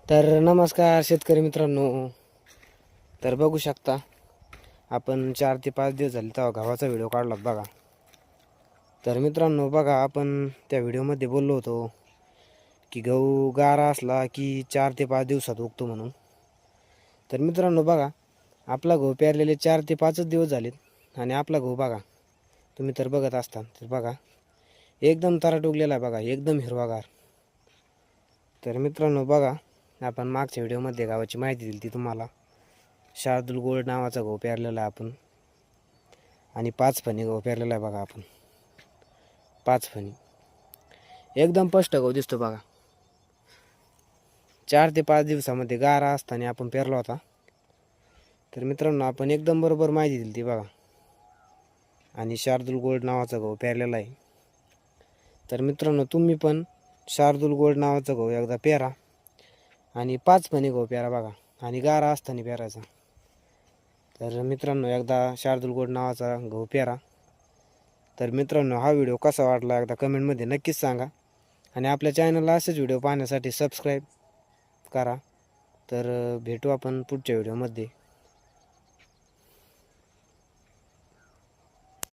तर नमस्कार शेतकरी मित्रांनो. तर बघू शकता आपण 4 ते 5 दिवस झाले तेव्हा गव्हाचा व्हिडिओ काढला बघा. तर मित्रांनो बघा, आपण त्या व्हिडिओमध्ये बोललो होतो की गहू गारा असला की 4 ते 5 दिवसात उगतो म्हणून. तर मित्रांनो बघा, आपला गहू पेरलेले 4 ते 5च दिवस झालेत आणि आपला गहू बघा, तुम्ही तर बघत असता तर बघा एकदम तराट उगलेला आहे बघा, एकदम हिरवागार. तर मित्रांनो बघा, आपण मागच्या व्हिडिओमध्ये गावाची माहिती दिली ती तुम्हाला. शार्दूल गोल्ड नावाचा गहू पेरलेला आहे आपण आणि 5 फणी गहू पेरलेला आहे बघा आपण. 5 फणी एकदम स्पष्ट गहू दिसतो बघा. 4 ते 5 दिवसामध्ये गारा असताना आपण पेरला होता. तर मित्रांनो आपण एकदम बरोबर माहिती दिली ती बघा आणि शार्दूल गोल्ड नावाचा गहू पेरलेला आहे. तर मित्रांनो तुम्ही पण शार्दूल गोल्ड नावाचा गहू एकदा पेरा आणि 5 फणी गहू पेरा बघा आणि गारा असताना पेरायचा. तर मित्रांनो एकदा शार्दूल गोल्ड नावाचा गहू पेरा. तर मित्रांनो हा व्हिडिओ कसा वाटला एकदा कमेंटमध्ये नक्कीच सांगा आणि आपल्या चॅनलला असेच व्हिडिओ पाहण्यासाठी सबस्क्राईब करा. तर भेटू आपण पुढच्या व्हिडिओमध्ये.